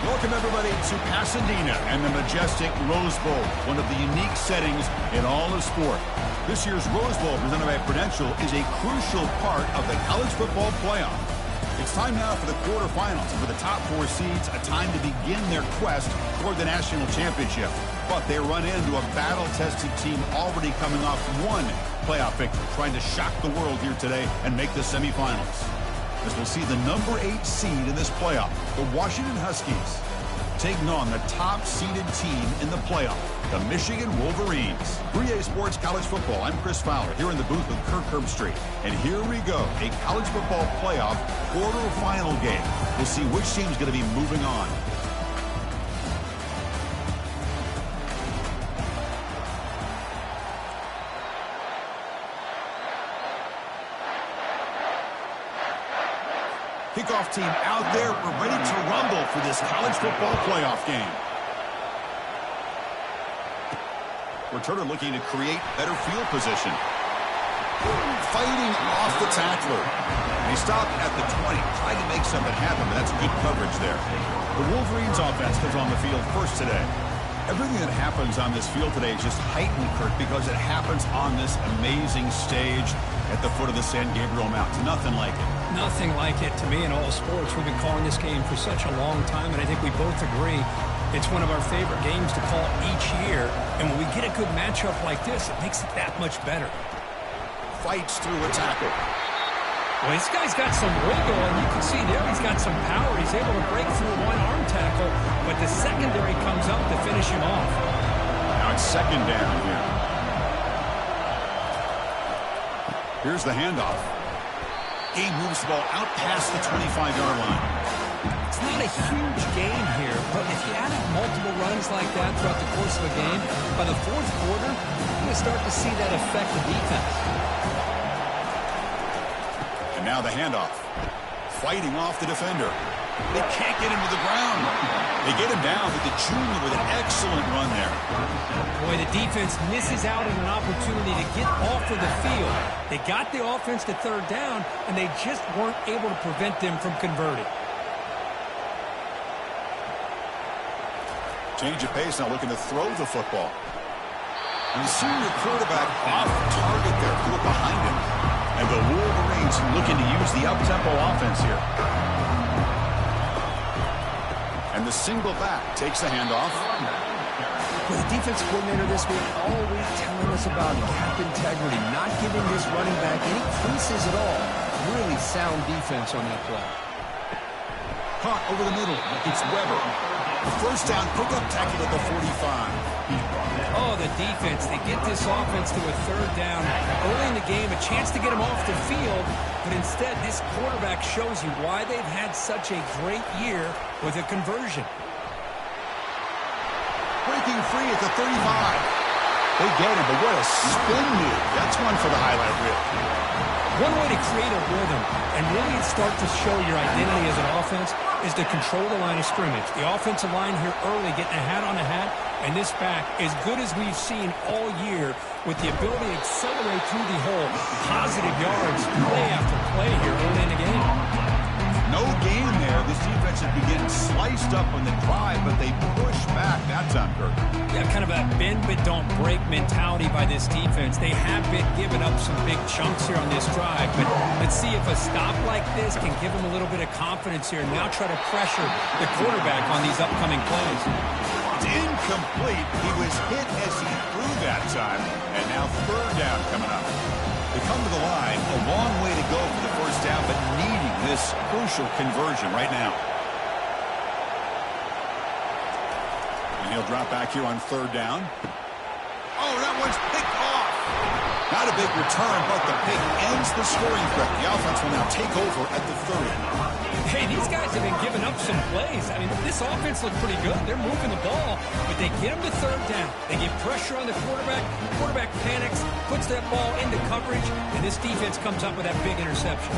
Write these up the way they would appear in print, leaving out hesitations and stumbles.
Welcome, everybody, to Pasadena and the majestic Rose Bowl, one of the unique settings in all of sport. This year's Rose Bowl, presented by Prudential, is a crucial part of the college football playoff. It's time now for the quarterfinals, and for the top 4 seeds, a time to begin their quest toward the national championship. But they run into a battle-tested team already coming off one playoff victory, trying to shock the world here today and make the semifinals. As we'll see the number 8 seed in this playoff, the Washington Huskies, taking on the top-seeded team in the playoff, the Michigan Wolverines. 3A Sports College Football, I'm Chris Fowler, here in the booth with Kirk Herbstreit. And here we go, a college football playoff quarterfinal game. We'll see which team's going to be moving on. Kickoff team out there. We're ready to rumble for this college football playoff game. Returner looking to create better field position. Fighting off the tackler. He stopped at the 20, trying to make something happen, but that's good coverage there. The Wolverines offense comes on the field first today. Everything that happens on this field today is just heightened, Kirk, because it happens on this amazing stage at the foot of the San Gabriel Mountains. Nothing like it. Nothing like it to me in all sports. We've been calling this game for such a long time, and I think we both agree it's one of our favorite games to call each year. And when we get a good matchup like this, it makes it that much better. Fights through a tackle. Well, this guy's got some wiggle, and you can see there he's got some power. He's able to break through one arm tackle, but the secondary comes up to finish him off. Now it's second down here. Here's the handoff. Game moves the ball out past the 25-yard line. It's not a huge gain here, but if you added multiple runs like that throughout the course of a game, by the fourth quarter, you're going to start to see that affect the defense. And now the handoff. Fighting off the defender. They can't get him to the ground. They get him down with the junior with an excellent run there. Boy, the defense misses out on an opportunity to get off of the field. They got the offense to third down, and they just weren't able to prevent them from converting. Change of pace now, looking to throw the football. And the senior quarterback off target there. Look behind him. And the Wolverines looking to use the up-tempo offense here. And the single back takes the handoff. Well, the defense coordinator this week always telling us about gap integrity, not giving this running back any creases at all. Really sound defense on that play. Caught over the middle. It's Weber. First down, pickup tackle at the 45. Oh, the defense, they get this offense to a third down early in the game, a chance to get them off the field, but instead this quarterback shows you why they've had such a great year with a conversion. Breaking free at the 35. They get it, but what a spin move. That's one for the highlight reel. One way to create a rhythm and really start to show your identity as an offense is to control the line of scrimmage. The offensive line here early getting a hat on a hat, and this back, as good as we've seen all year, with the ability to accelerate through the hole, positive yards, play after play here early in the game. No gain there. This defense has been getting sliced up on the drive, but they push back. That's on purpose. Yeah, kind of a bend but don't break mentality by this defense. They have been giving up some big chunks here on this drive, but let's see if a stop like this can give them a little bit of confidence here and now try to pressure the quarterback on these upcoming plays. It's incomplete. He was hit as he threw that time, and now third down coming up. They come to the line, a long way to go for the first down, but needing this crucial conversion right now. And he'll drop back here on third down. Oh, that one's picked off. Not a big return, but the pick ends the scoring threat. The offense will now take over at the 30. Hey, these guys have been giving up some plays. I mean, this offense looks pretty good. They're moving the ball, but they get them to third down. They get pressure on the quarterback. Quarterback panics, puts that ball into coverage, and this defense comes up with that big interception.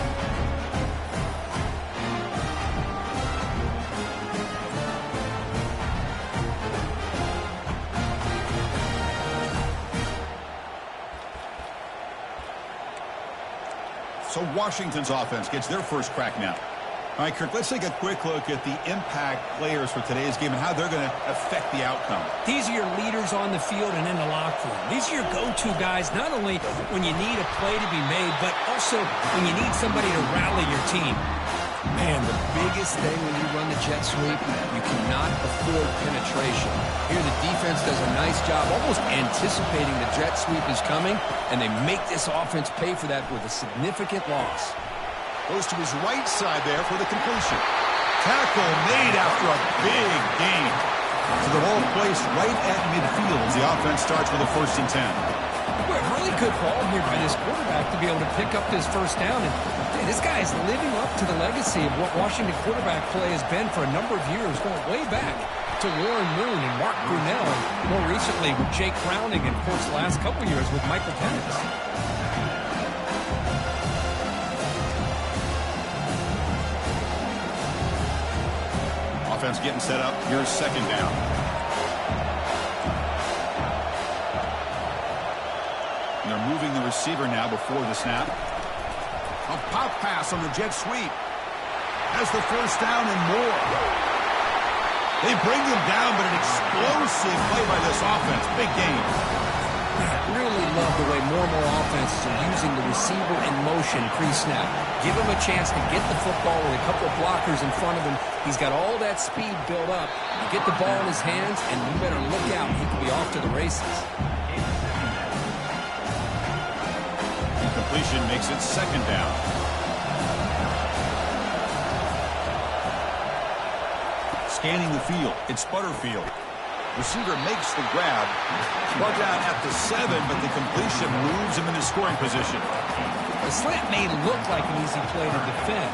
So Washington's offense gets their first crack now. All right, Kirk, let's take a quick look at the impact players for today's game and how they're going to affect the outcome. These are your leaders on the field and in the locker room. These are your go-to guys, not only when you need a play to be made, but also when you need somebody to rally your team. Man, the biggest thing when you run the jet sweep, you cannot afford penetration. Here the defense does a nice job almost anticipating the jet sweep is coming, and they make this offense pay for that with a significant loss. Goes to his right side there for the completion. Tackle made after a big gain. So the ball placed right at midfield as the offense starts with a 1st and 10. Well, really good ball here by this quarterback to be able to pick up this first down. And hey, this guy is living up to the legacy of what Washington quarterback play has been for a number of years, going way back to Warren Moon and Mark Brunell, and more recently with Jake Browning, and of course the last couple years with Michael Penix. Offense getting set up. Here's 2nd down. And they're moving the receiver now before the snap. A pop pass on the jet sweep. Has the first down and more. They bring them down, but an explosive play by this offense. Big game. I really love the way more and more offenses are using the receiver in motion pre-snap. Give him a chance to get the football with a couple of blockers in front of him. He's got all that speed built up. You get the ball in his hands, and you better look out. He could be off to the races. Incompletion makes it 2nd down. Scanning the field, it's Butterfield. Receiver makes the grab. Brought down at the 7, but the completion moves him into scoring position. The slant may look like an easy play to defend,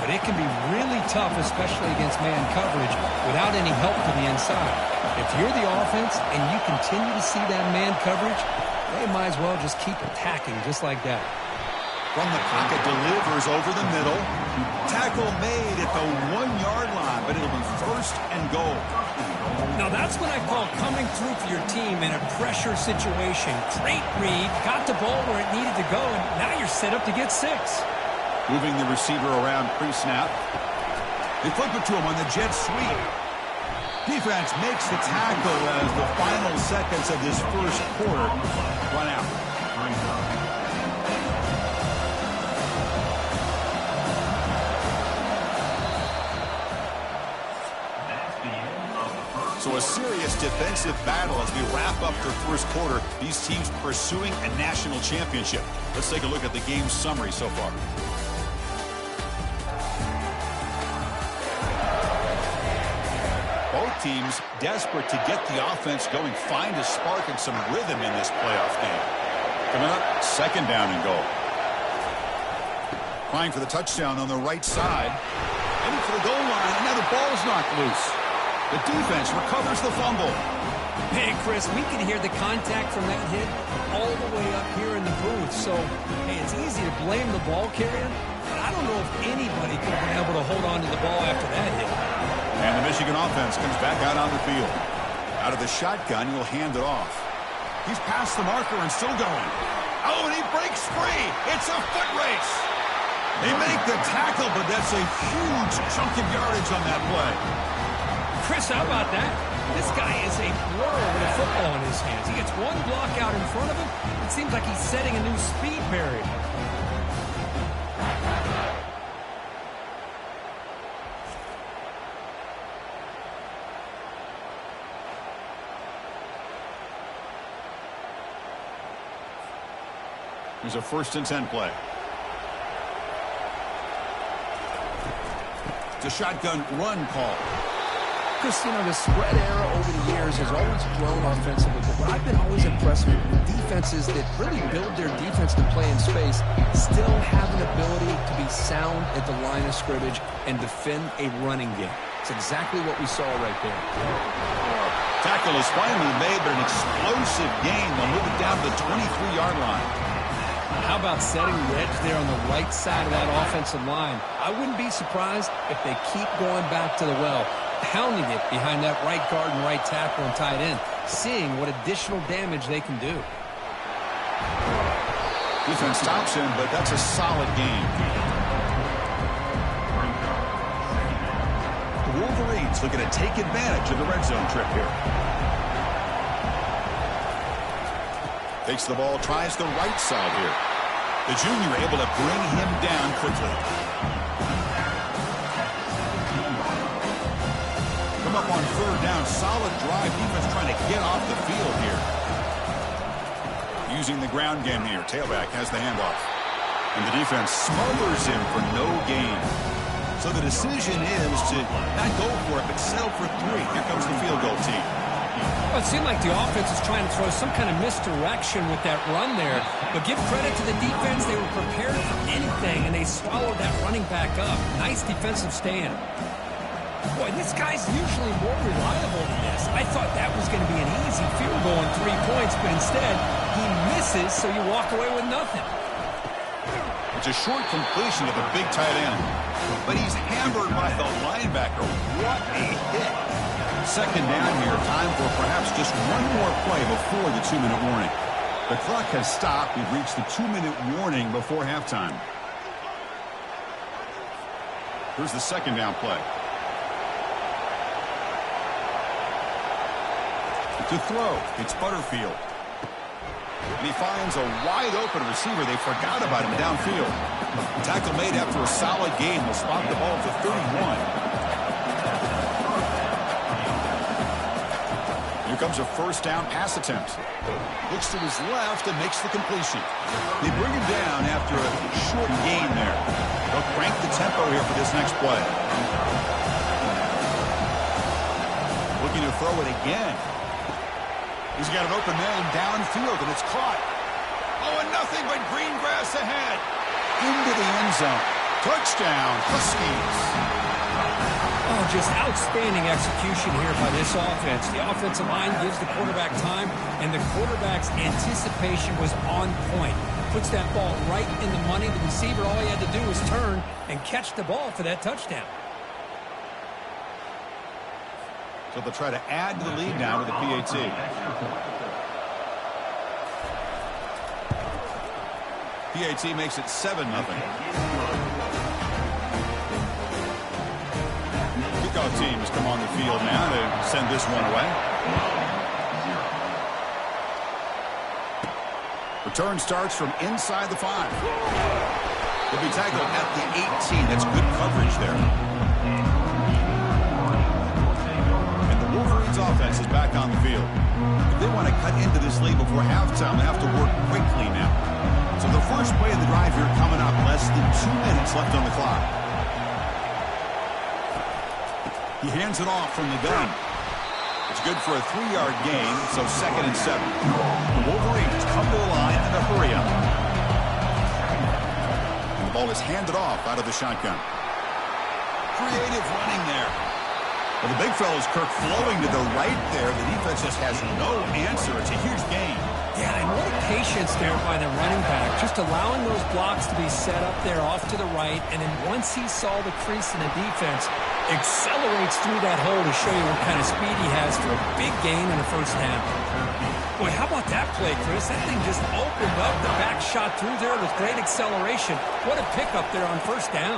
but it can be really tough, especially against man coverage, without any help to the inside. If you're the offense and you continue to see that man coverage, they might as well just keep attacking just like that. From the pocket, delivers over the middle. Tackle made at the 1-yard line, but it'll be 1st and goal. Now that's what I call coming through for your team in a pressure situation. Great read, got the ball where it needed to go, and now you're set up to get 6. Moving the receiver around pre-snap. They flip it to him on the jet sweep. Defense makes the tackle as the final seconds of this first quarter run out. So a serious defensive battle as we wrap up the first quarter. These teams pursuing a national championship. Let's take a look at the game summary so far. Both teams desperate to get the offense going, find a spark and some rhythm in this playoff game. Coming up, second down and goal. Trying for the touchdown on the right side. Heading for the goal line, and now the ball's knocked loose. The defense recovers the fumble. Hey, Chris, we can hear the contact from that hit all the way up here in the booth. So, hey, it's easy to blame the ball carrier, but I don't know if anybody could have been able to hold on to the ball after that hit. And the Michigan offense comes back out on the field. Out of the shotgun, he'll hand it off. He's past the marker and still going. Oh, and he breaks free. It's a foot race. They make the tackle, but that's a huge chunk of yardage on that play. Chris, how about that? This guy is a blur with a football in his hands. He gets one block out in front of him. It seems like he's setting a new speed barrier. Here's a 1st and 10 play. It's a shotgun run call. Chris, you know, the spread era over the years has always grown offensively, but what I've been always impressed with defenses that really build their defense to play in space still have an ability to be sound at the line of scrimmage and defend a running game. It's exactly what we saw right there. Tackle is finally made, but an explosive gain. They'll move it down to the 23-yard line. How about setting the edge there on the right side of that offensive line? I wouldn't be surprised if they keep going back to the well, pounding it behind that right guard and right tackle and tight end, seeing what additional damage they can do. Defense stops him, but that's a solid game. The Wolverines looking to take advantage of the red zone trip here. Takes the ball, tries the right side here. The junior able to bring him down quickly. Come up on 3rd down. Solid drive. Defense trying to get off the field here. Using the ground game here. Tailback has the handoff. And the defense smothers him for no gain. So the decision is to not go for it, but settle for 3. Here comes the field goal team. Well, it seemed like the offense was trying to throw some kind of misdirection with that run there. But give credit to the defense. They were prepared for anything, and they swallowed that running back up. Nice defensive stand. Boy, this guy's usually more reliable than this. I thought that was going to be an easy field goal and 3 points, but instead, he misses, so you walk away with nothing. It's a short completion of the big tight end. But he's hammered by the linebacker. What a hit. Second down here. Time for perhaps just one more play before the 2-minute warning. The clock has stopped. We've reached the 2-minute warning before halftime. Here's the second down play. To throw, it's Butterfield. And he finds a wide-open receiver. They forgot about him downfield. Tackle made after a solid game. Will spot the ball at the 31. Here comes a 1st down pass attempt. Looks to his left and makes the completion. They bring him down after a short gain there. They'll crank the tempo here for this next play. Looking to throw it again. He's got an open man downfield, and it's caught. Oh, and nothing but green grass ahead. Into the end zone. Touchdown, Huskies. Oh, just outstanding execution here by this offense. The offensive line gives the quarterback time, and the quarterback's anticipation was on point. Puts that ball right in the money. The receiver, all he had to do was turn and catch the ball for that touchdown. So they'll try to add to the lead now with the PAT. PAT makes it 7-0. Kickoff teams come on the field now to send this one away. Return starts from inside the 5. He'll be tackled at the 18. That's good coverage there. Wolverines offense is back on the field. If they want to cut into this lead before halftime, they have to work quickly now. So the first play of the drive here coming up. Less than 2 minutes left on the clock. He hands it off from the gun. It's good for a 3-yard gain, so 2nd and 7. The Wolverines come to the line in a hurry up. And the ball is handed off out of the shotgun. Creative running there. Well, the big fella's Kirk flowing to the right there. The defense just has no answer. It's a huge gain. Yeah, and what a patience there by the running back, just allowing those blocks to be set up there off to the right, and then once he saw the crease in the defense, accelerates through that hole to show you what kind of speed he has for a big gain in the first down. Boy, how about that play, Chris? That thing just opened up. The back shot through there with great acceleration. What a pickup there on first down.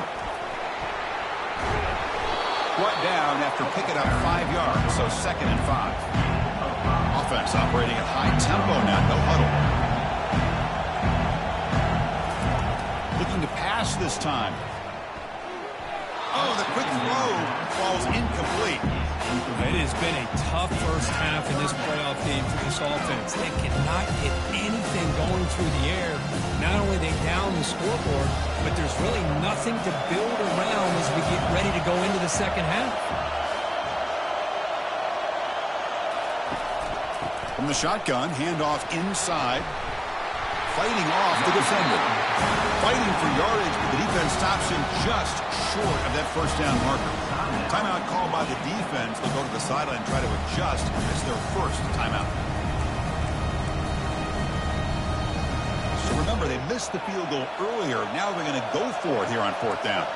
Brought down after picking up 5 yards, so 2nd and 5. Offense operating at high tempo now, no huddle. Looking to pass this time. Oh, the quick throw falls incomplete. It has been a tough first half in this playoff game for this offense. They cannot get anything going through the air. Not only they down the scoreboard, but there's really nothing to build around as we get ready to go into the second half. From the shotgun, handoff inside. Fighting off the defender. Fighting for yardage, but the defense stops him just short of that first down marker. Timeout called by the defense. They'll go to the sideline and try to adjust. It's their first timeout. So remember, they missed the field goal earlier. Now they're going to go for it here on 4th down.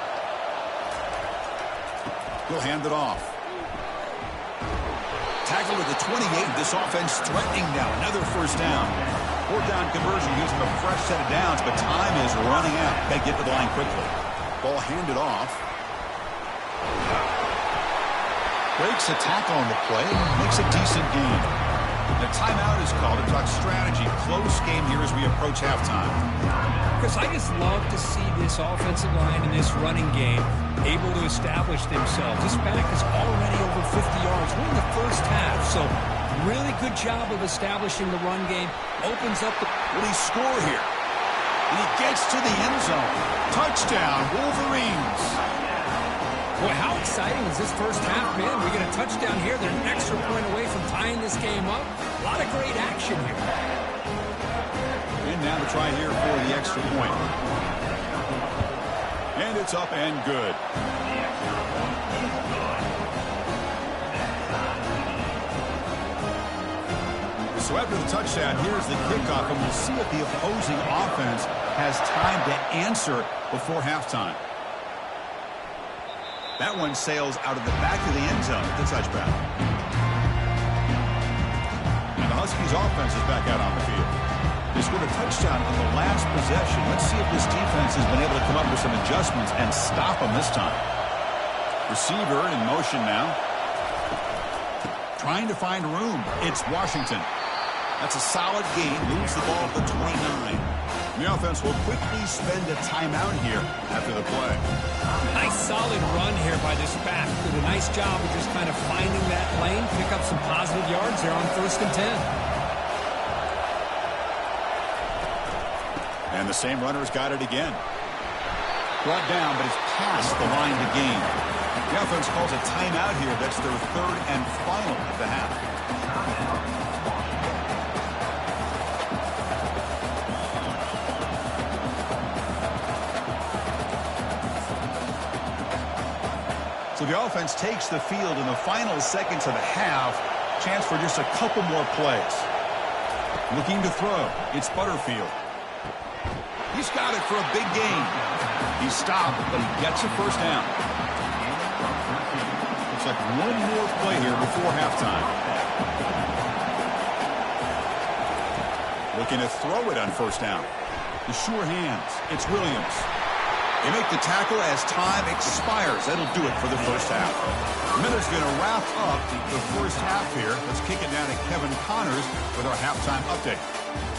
He'll hand it off. Tackled at the 28. This offense threatening now. Another first down. 4th down conversion gives them a fresh set of downs, but time is running out. Got to get to the line quickly. Ball handed off. Breaks a tackle on the play. Makes a decent gain. The timeout is called to talk strategy. Close game here as we approach halftime. Chris, I just love to see this offensive line and this running game able to establish themselves. This back is already over 50 yards. We're in the first half, so really good job of establishing the run game. Opens up the... Will he score here? And he gets to the end zone. Touchdown, Wolverines. Boy, how exciting has this first half been? We get a touchdown here. They're an extra point away from tying this game up. A lot of great action here. And now to try here for the extra point. And it's up and good. So after the touchdown, here's the kickoff, and we'll see if the opposing offense has time to answer before halftime. That one sails out of the back of the end zone at the touchback. And the Huskies offense is back out on the field. They scored a touchdown on the last possession. Let's see if this defense has been able to come up with some adjustments and stop them this time. Receiver in motion now. Trying to find room. It's Washington. That's a solid gain. Moves the ball to the 29. The offense will quickly spend a timeout here after the play. Nice solid run here by this back. Did a nice job of just kind of finding that lane, pick up some positive yards there on 1st and 10. And the same runner's got it again. Brought down, but it's past the line to gain. The offense calls a timeout here. That's their 3rd and final of the half. So the offense takes the field in the final seconds of the half. Chance for just a couple more plays. Looking to throw. It's Butterfield. He's got it for a big gain. He stopped, but he gets a first down. Looks like one more play here before halftime. Looking to throw it on first down. The sure hands. It's Williams. They make the tackle as time expires. That'll do it for the first half. Miller's going to wrap up the first half here. Let's kick it down to Kevin Connors with our halftime update.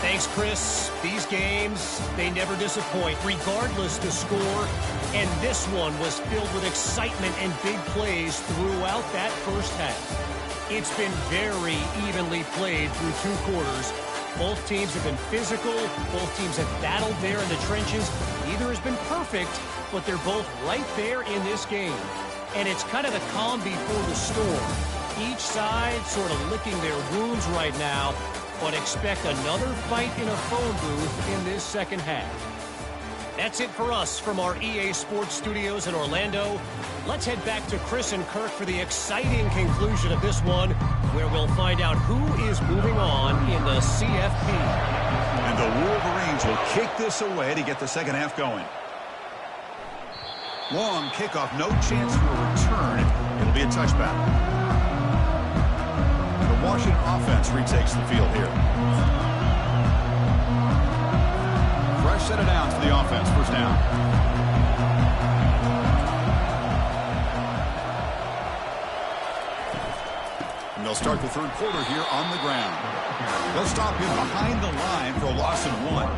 Thanks, Chris. These games, they never disappoint, regardless the score. And this one was filled with excitement and big plays throughout that first half. It's been very evenly played through 2 quarters. Both teams have been physical. Both teams have battled there in the trenches. Neither has been perfect, but they're both right there in this game. And it's kind of the calm before the storm. Each side sort of licking their wounds right now, but expect another fight in a phone booth in this second half. That's it for us from our EA Sports Studios in Orlando. Let's head back to Chris and Kirk for the exciting conclusion of this one, where we'll find out who is moving on in the CFP. And the Wolverines will kick this away to get the second half going. Long kickoff, no chance for a return. It'll be a touchback. The Washington offense retakes the field here. Fresh set of downs for the offense. First down. And they'll start the third quarter here on the ground. They'll stop him behind the line for a loss of 1.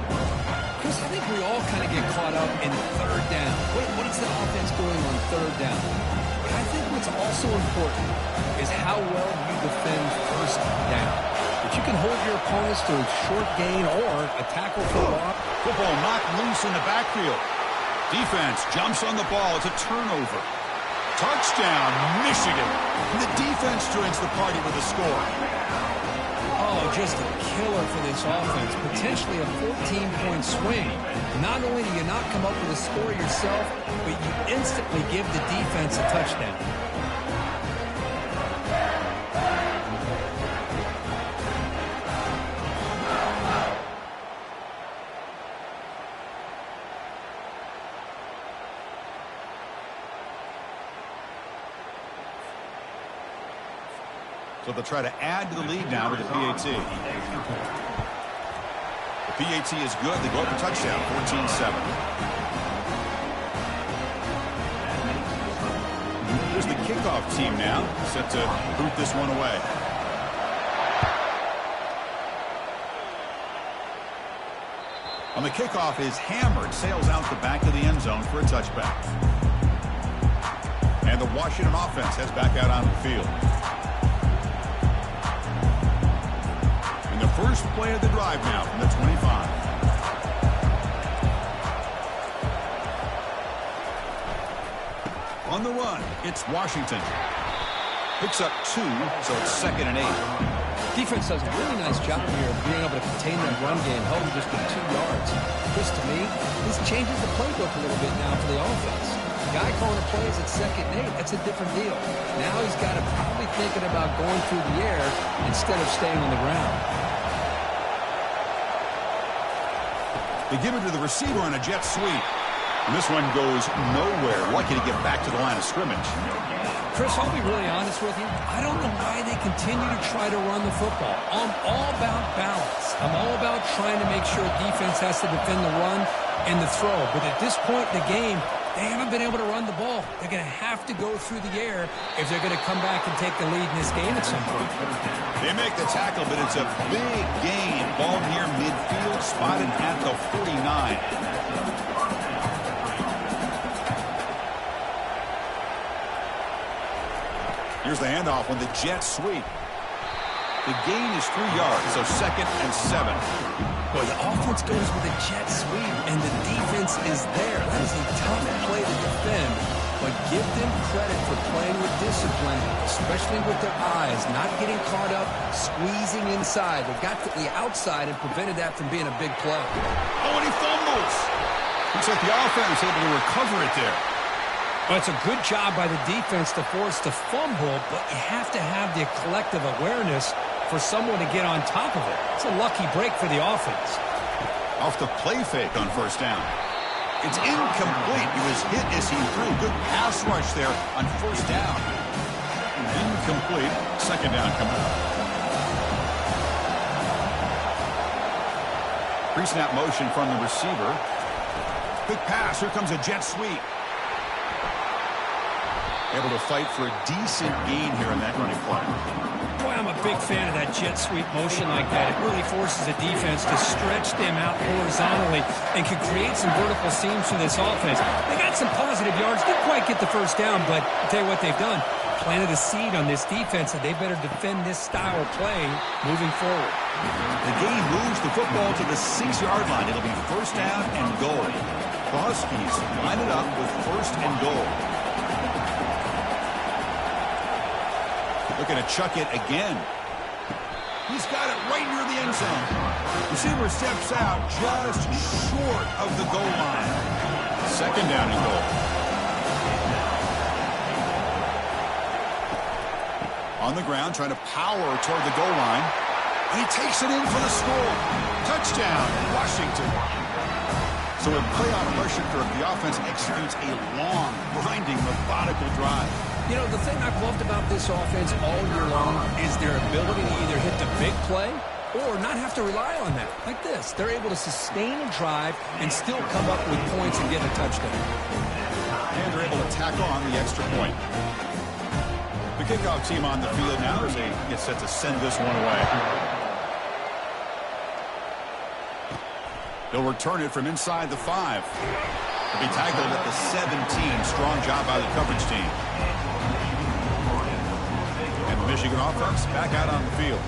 Chris, I think we all kind of get caught up in third down. What is the offense doing on third down? But I think what's also important is how well you defend first down. If you can hold your opponents to a short gain or a tackle for a loss. Football knocked loose in the backfield. Defense jumps on the ball. It's a turnover. Touchdown, Michigan. And the defense joins the party with a score. Oh, just a killer for this offense. Potentially a 14-point swing. Not only do you not come up with a score yourself, but you instantly give the defense a touchdown. So they'll try to add to the lead now with the PAT. The PAT is good. They go up a touchdown, 14-7. Here's the kickoff team now, set to boot this one away. On the kickoff is hammered, sails out the back of the end zone for a touchback. And the Washington offense heads back out onto the field. The first play of the drive now from the 25. On the run, it's Washington. Picks up 2, so it's 2nd and 8. Defense does a really nice job here of being able to contain that run game, held just to 2 yards. Chris, to me, this changes the playbook a little bit now for the offense. The guy calling the plays at 2nd and 8, that's a different deal. Now he's got to probably thinking about going through the air instead of staying on the ground. They give it to the receiver on a jet sweep. And this one goes nowhere. Lucky to get back to the line of scrimmage. Chris, I'll be really honest with you. I don't know why they continue to try to run the football. I'm all about balance. I'm all about trying to make sure defense has to defend the run and the throw. But at this point in the game, they haven't been able to run the ball. They're going to have to go through the air if they're going to come back and take the lead in this game at some point. They make the tackle, but it's a big gain. Ball near midfield, spotted at the 49. Here's the handoff on the jet sweep. The gain is 3 yards, so 2nd and 7. Boy, the offense goes with a jet sweep, and the defense is there. That is a tough play to defend, but give them credit for playing with discipline, especially with their eyes, not getting caught up, squeezing inside. They got to the outside and prevented that from being a big play. Oh, and he fumbles. Looks like the offense able to recover it there. Well, it's a good job by the defense to force the fumble, but you have to have the collective awareness for someone to get on top of it. It's a lucky break for the offense. Off the play fake on first down. It's incomplete. He was hit as he threw. Good pass rush there on first down. Incomplete. Second down coming up. Pre-snap motion from the receiver. Quick pass. Here comes a jet sweep. Able to fight for a decent gain here in that running play. Boy, I'm a big fan of that jet sweep motion like that. It really forces the defense to stretch them out horizontally and can create some vertical seams for this offense. They got some positive yards. Didn't quite get the first down, but I'll tell you what they've done. Planted a seed on this defense that they better defend this style of play moving forward. The game moves the football to the 6-yard line. It'll be first down and goal. The Huskies line it up with first and goal. Looking to chuck it again. He's got it right near the end zone. Receiver steps out just short of the goal line. Second down and goal. On the ground, trying to power toward the goal line. And he takes it in for the score. Touchdown, Washington. So a play on rush if the offense executes a long, grinding, methodical drive. You know, the thing I've loved about this offense all year long is their ability to either hit the big play or not have to rely on that. Like this. They're able to sustain a drive and still come up with points and get a touchdown. And they're able to tack on the extra point. The kickoff team on the field now as they get set to send this one away. They'll return it from inside the 5. They'll be tackled at the 17. Strong job by the coverage team. And the Michigan offense back out on the field.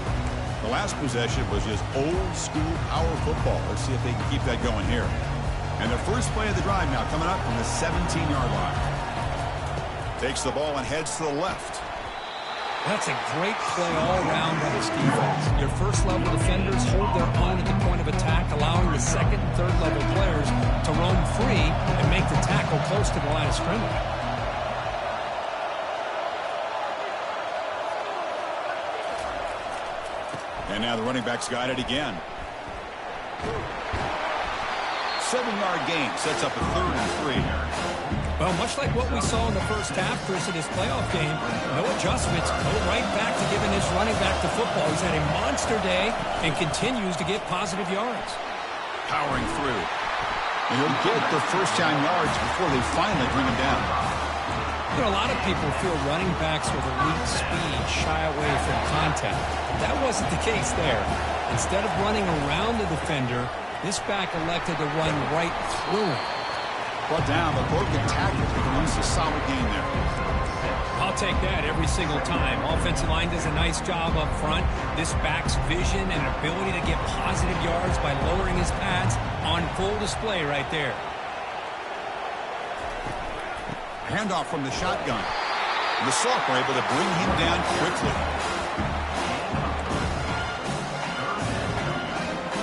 The last possession was just old school power football. Let's see if they can keep that going here. And their first play of the drive now coming up from the 17-yard line. Takes the ball and heads to the left. That's a great play all around by this defense. Your first-level defenders hold their own at the point of attack, allowing the second and third-level players to roam free and make the tackle close to the line of scrimmage. And now the running back's got it again. 7-yard gain sets up a 3rd and 3. Well, much like what we saw in the first half, Chris, of this playoff game, no adjustments. Go right back to giving his running back to football. He's had a monster day and continues to get positive yards. Powering through. And he'll get the first-down yards before they finally bring him down. You know, a lot of people feel running backs with elite speed shy away from contact. That wasn't the case there. Instead of running around the defender, this back elected to run right through him. Brought down, but broken tackle to produce a solid gain there. I'll take that every single time. Offensive line does a nice job up front. This back's vision and ability to get positive yards by lowering his pads on full display right there. Handoff from the shotgun. And the Sock were able to bring him down quickly.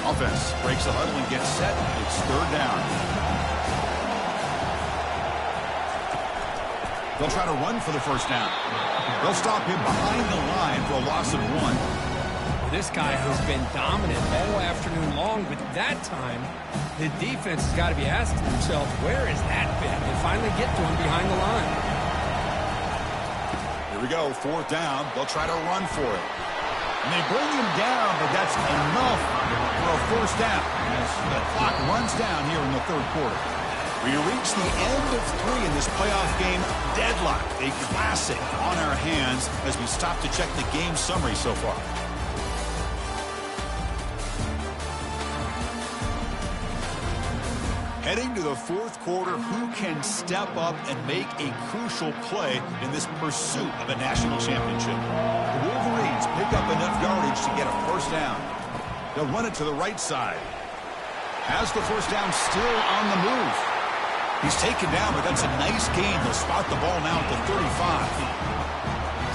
Offense breaks the huddle and gets set. It's 3rd down. They'll try to run for the first down. They'll stop him behind the line for a loss of 1. This guy has been dominant all afternoon long, but that time, the defense has got to be asking themselves, where has that been? They finally get to him behind the line. Here we go, 4th down. They'll try to run for it. And they bring him down, but that's enough for a first down as the clock runs down here in the 3rd quarter. We reach the end of 3 in this playoff game. Deadlock, a classic on our hands as we stop to check the game summary so far. Heading to the 4th quarter, who can step up and make a crucial play in this pursuit of a national championship? The Wolverines pick up enough yardage to get a first down. They'll run it to the right side. Has the first down still on the move. He's taken down, but that's a nice gain. They'll spot the ball now at the 35.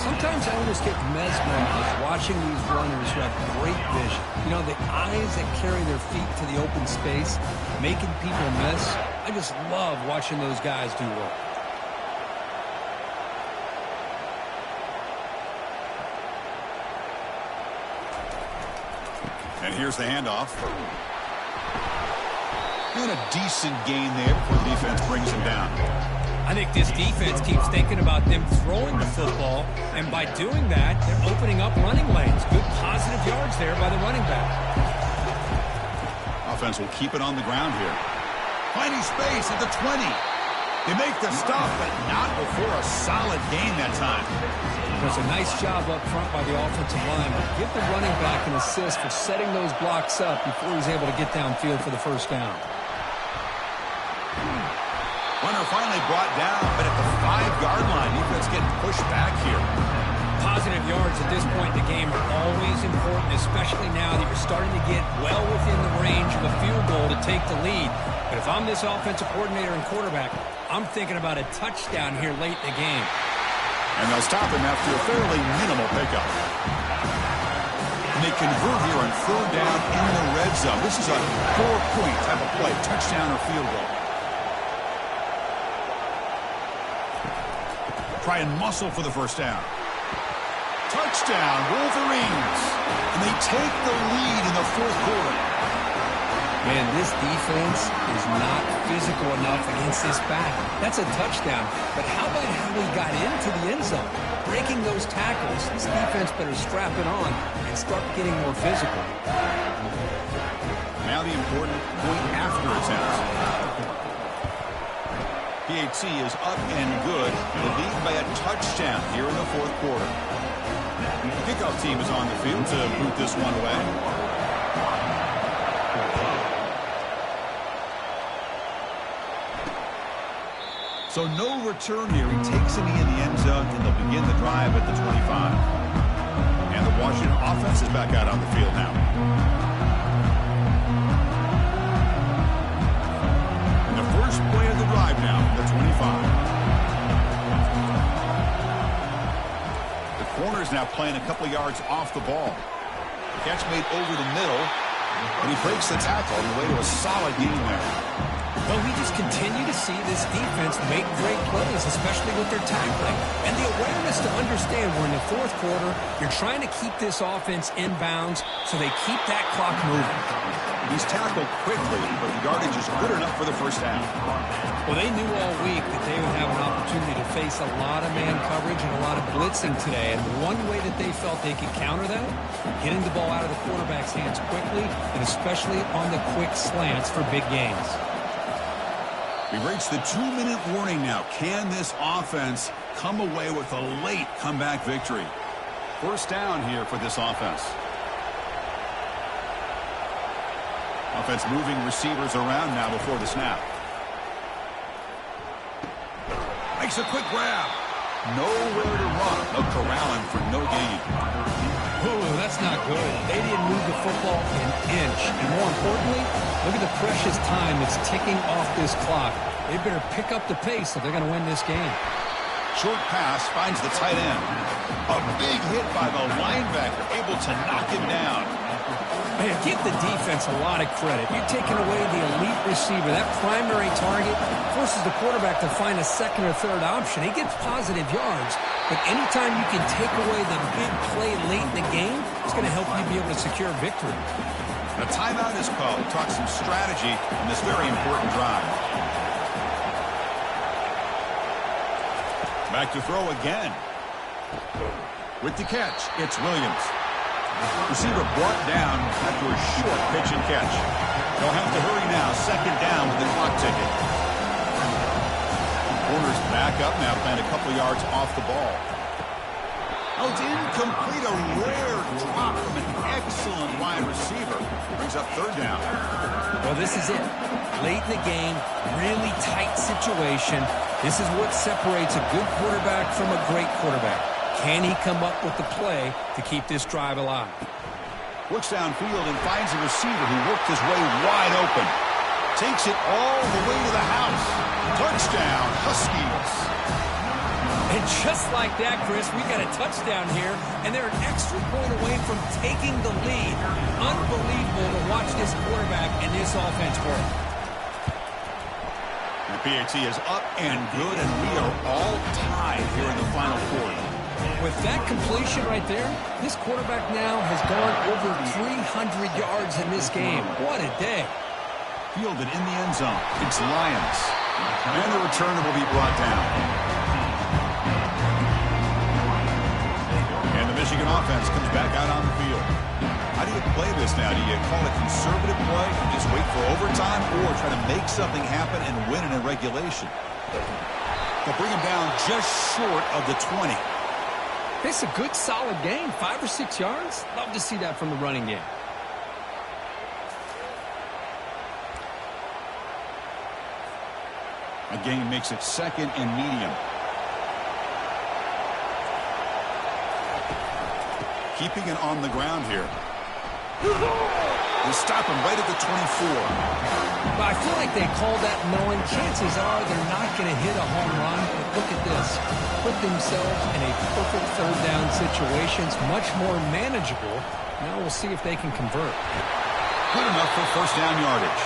Sometimes I almost get mesmerized watching these runners who have great vision. You know, the eyes that carry their feet to the open space, making people miss. I just love watching those guys do work. And here's the handoff. And a decent gain there before the defense brings him down. I think this defense keeps thinking about them throwing the football, and by doing that, they're opening up running lanes. Good positive yards there by the running back. Offense will keep it on the ground here. Finding space at the 20. They make the stop, but not before a solid gain that time. It was a nice job up front by the offensive line. Give the running back an assist for setting those blocks up before he's able to get downfield for the first down. Runner finally brought down, but at the 5-yard line, defense getting pushed back here. Positive yards at this point in the game are always important, especially now that you're starting to get well within the range of a field goal to take the lead. But if I'm this offensive coordinator and quarterback, I'm thinking about a touchdown here late in the game. And they'll stop him after a fairly minimal pickup. And they convert here on 3rd down in the red zone. This is a 4-point type of play, touchdown or field goal. Try and muscle for the first down. Touchdown, Wolverines. And they take the lead in the 4th quarter. Man, this defense is not physical enough against this back. That's a touchdown. But how about how he got into the end zone? Breaking those tackles. This defense better strap it on and start getting more physical. Now the important point after attempt. PAT is up and good. The lead by a touchdown here in the 4th quarter. The kickoff team is on the field to boot this one away. So no return here. He takes a knee in the end zone, and they'll begin the drive at the 25. And the Washington offense is back out on the field now. And the first play of the drive now, the 25. The corner's now playing a couple yards off the ball. The catch made over the middle, and he breaks the tackle on the way to a solid gain there. Well, we just continue to see this defense make great plays, especially with their tackling. And the awareness to understand we're in the 4th quarter, you're trying to keep this offense in bounds so they keep that clock moving. He's tackled quickly, but the yardage is good enough for the first half. Well, they knew all week that they would have an opportunity to face a lot of man coverage and a lot of blitzing today. And one way that they felt they could counter that, getting the ball out of the quarterback's hands quickly, and especially on the quick slants for big gains. We've reached the 2-minute warning now. Can this offense come away with a late comeback victory? First down here for this offense. Offense moving receivers around now before the snap. Makes a quick grab. Nowhere to run. No corralling for no gain. Ooh, that's not good. They didn't move the football an inch. And more importantly, look at the precious time that's ticking off this clock. They better pick up the pace if they're going to win this game. Short pass finds the tight end. A big hit by the linebacker, able to knock him down. Man, give the defense a lot of credit. You're taking away the elite receiver. That primary target forces the quarterback to find a second or third option. He gets positive yards, but anytime you can take away the big play late in the game, it's going to help you be able to secure victory. A timeout is called. Talk some strategy in this very important drive. Back to throw again. With the catch, it's Williams. Receiver brought down after a short pitch and catch. They'll have to hurry now. Second down with the clock ticking. Corner's back up now, playing a couple yards off the ball. Oh, it's incomplete. A rare drop from an excellent wide receiver. Brings up 3rd down. Well, this is it. Late in the game, really tight situation. This is what separates a good quarterback from a great quarterback. Can he come up with the play to keep this drive alive? Looks downfield and finds a receiver who worked his way wide open. Takes it all the way to the house. Touchdown, Huskies. And just like that, Chris, we got a touchdown here, and they're an extra point away from taking the lead. Unbelievable to watch this quarterback and this offense work. The PAT is up and good, and we are all tied here in the final quarter. With that completion right there, this quarterback now has gone over 300 yards in this game. What a day. Fielded in the end zone. It's Lions. And the returner will be brought down. And the Michigan offense comes back out on the field. How do you play this now? Do you call it conservative play, just wait for overtime, or try to make something happen and win it in regulation? They'll bring him down just short of the 20. It's a good, solid game. 5 or 6 yards. Love to see that from the running game. A gain makes it 2nd and medium. Keeping it on the ground here. The They stop him right at the 24. But I feel like they called that knowing chances are they're not going to hit a home run. But look at this. Put themselves in a perfect third down situation. It's much more manageable. Now we'll see if they can convert. Good enough for first down yardage.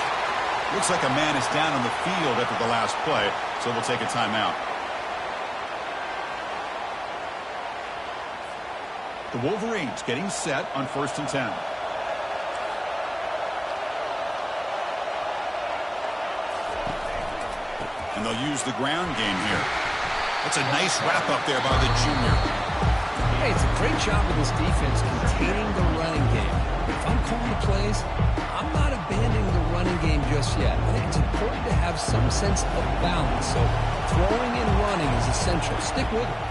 Looks like a man is down on the field after the last play, so we'll take a timeout. The Wolverines getting set on 1st and 10. And they'll use the ground game here. That's a nice wrap up there by the junior. Hey, it's a great job of this defense containing the running game. If I'm calling the plays, I'm not abandoning the running game just yet. I think it's important to have some sense of balance. So throwing and running is essential. Stick with it.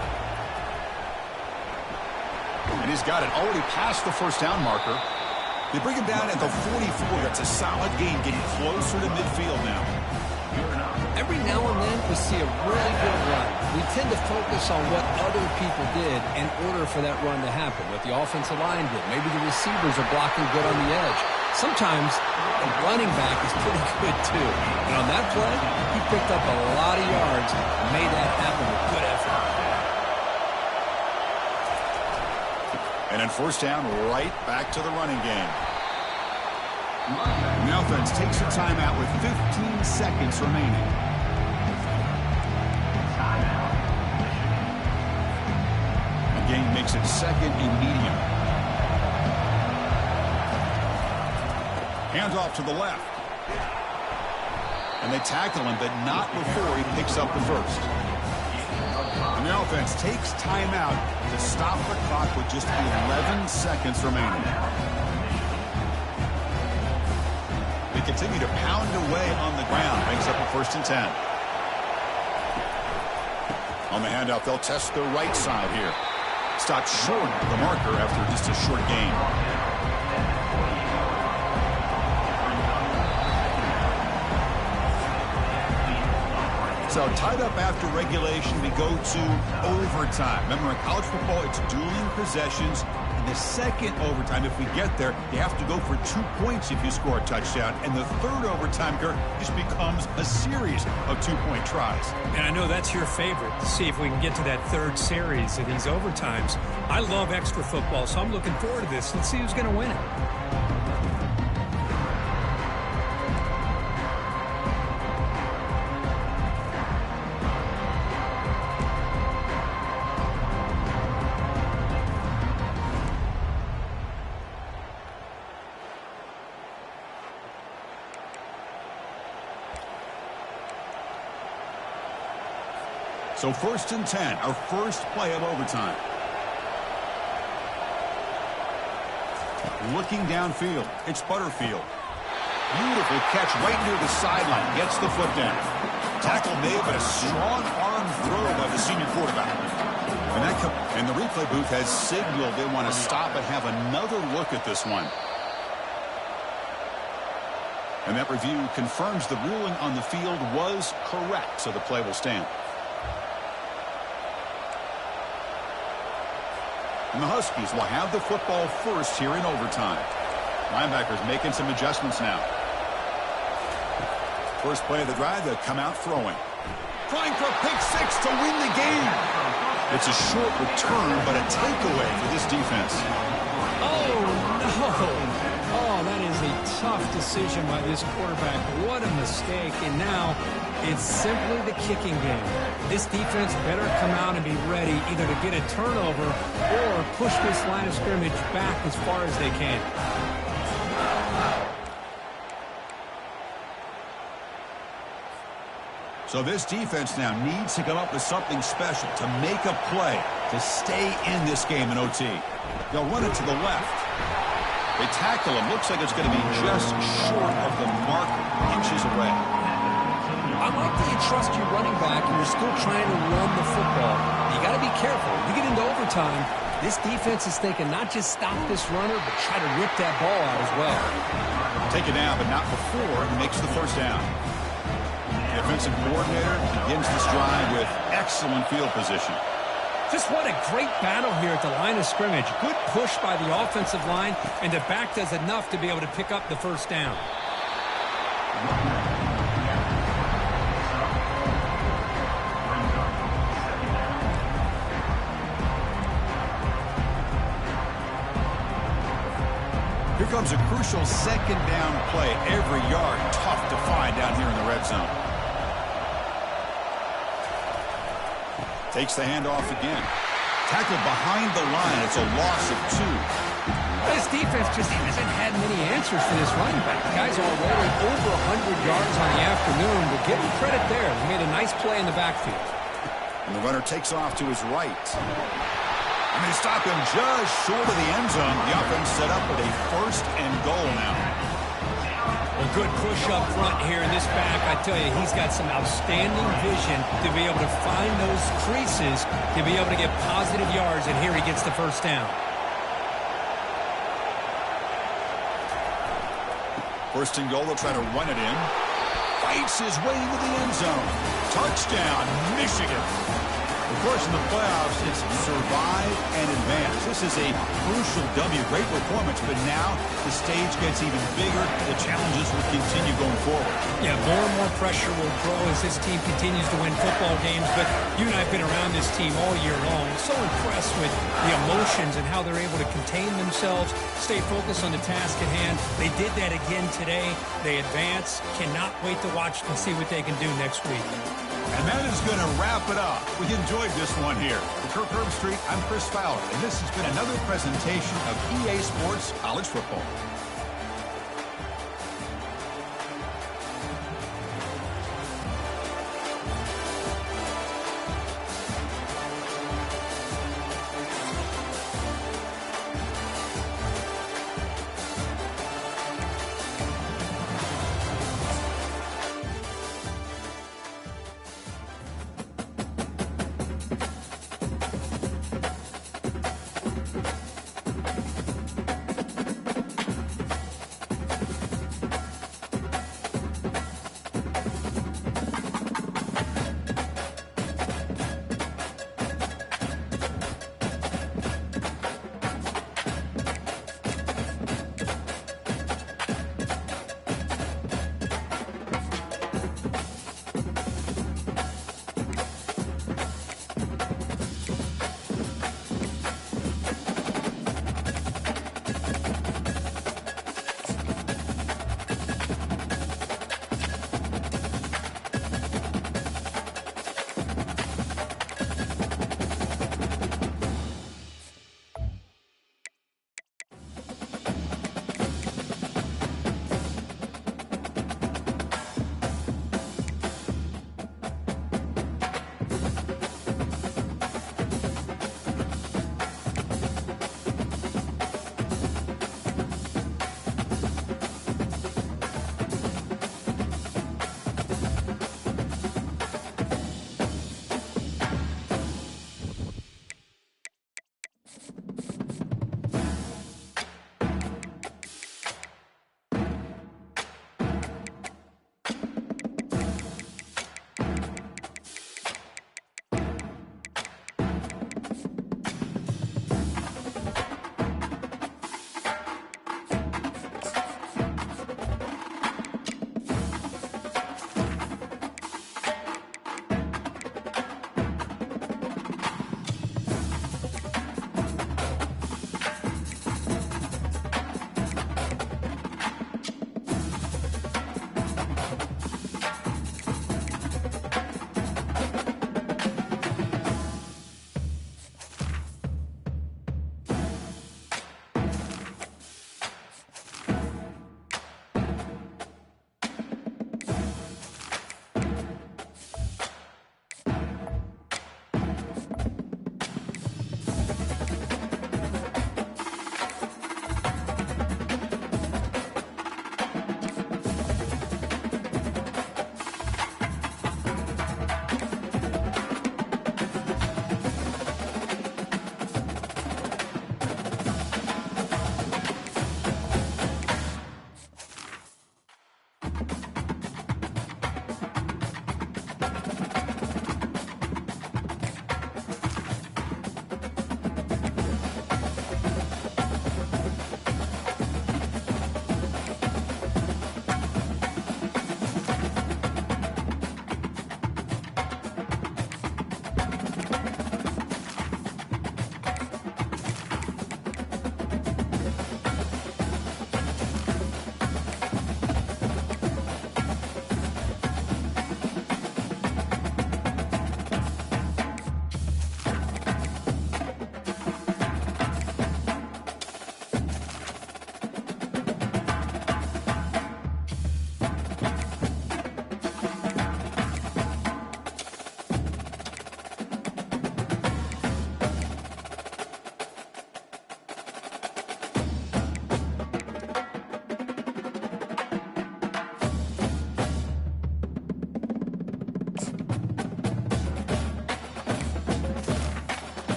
And he's got it already past the first down marker. They bring him down at the 44. That's a solid gain, getting closer to midfield now. Every now and then we see a really good run. We tend to focus on what other people did in order for that run to happen, what the offensive line did. Maybe the receivers are blocking good on the edge. Sometimes the running back is pretty good too. And on that play, he picked up a lot of yards and made that happen with good effort. And then first down, right back to the running game. The offense takes a timeout with 15 seconds remaining. The game makes it 2nd and medium. Hands off to the left. And they tackle him, but not before he picks up the first. And the offense takes timeout to stop the clock with just 11 seconds remaining. They continue to pound away on the ground. Makes up a 1st and 10. On the handoff, they'll test the right side here. Stopped short of the marker after just a short gain. So tied up after regulation, we go to overtime. Remember, in college football, it's dueling possessions. In the second overtime, if we get there, you have to go for 2 points if you score a touchdown. And the third overtime, Kurt, just becomes a series of 2-point tries. And I know that's your favorite, to see if we can get to that third series of these overtimes. I love extra football, so I'm looking forward to this. Let's see who's going to win it. So 1st and 10, our first play of overtime. Looking downfield, it's Butterfield. Beautiful catch right near the sideline. Gets the foot down. Tackle made, but a strong arm throw by the senior quarterback. And the replay booth has signaled they want to stop and have another look at this one. And that review confirms the ruling on the field was correct, so the play will stand. And the Huskies will have the football first here in overtime. Linebackers making some adjustments now. First play of the drive, they'll come out throwing. Trying for a pick six to win the game. It's a short return, but a takeaway for this defense. Oh, no. Oh, that is a tough decision by this quarterback. What a mistake. And now it's simply the kicking game. This defense better come out and be ready either to get a turnover or push this line of scrimmage back as far as they can. So this defense now needs to come up with something special to make a play to stay in this game in OT. They'll run it to the left. They tackle him. Looks like it's going to be just short of the marker, inches away. I like that you trust your running back and you're still trying to run the football. You got to be careful. You get into overtime, this defense is thinking not just stop this runner, but try to rip that ball out as well. Take it down, but not before he makes the first down. The offensive coordinator begins this drive with excellent field position. Just what a great battle here at the line of scrimmage. Good push by the offensive line, and the back does enough to be able to pick up the first down. Here comes a crucial second down play. Every yard tough to find down here in the red zone. Takes the handoff again. Tackled behind the line. It's a loss of 2. This defense just hasn't had many answers for this running back. The guy's already over 100 yards on the afternoon, but give him credit there. He made a nice play in the backfield. And the runner takes off to his right. And they stop him just short of the end zone. The offense set up with a first and goal now. Well, good push up front here in this back. I tell you, he's got some outstanding vision to be able to find those creases, to be able to get positive yards, and here he gets the first down. First and goal, they'll try to run it in. Fights his way into the end zone. Touchdown, Michigan. Of course, in the playoffs, it's survive and advance. This is a crucial W. Great performance, but now the stage gets even bigger. The challenges will continue going forward. Yeah, more and more pressure will grow as this team continues to win football games, but you and I have been around this team all year long. So impressed with the emotions and how they're able to contain themselves, stay focused on the task at hand. They did that again today. They advance. Cannot wait to watch and see what they can do next week. And that is going to wrap it up. We enjoyed this one here. For Kirk Herbstreit, I'm Chris Fowler, and this has been another presentation of EA Sports College Football.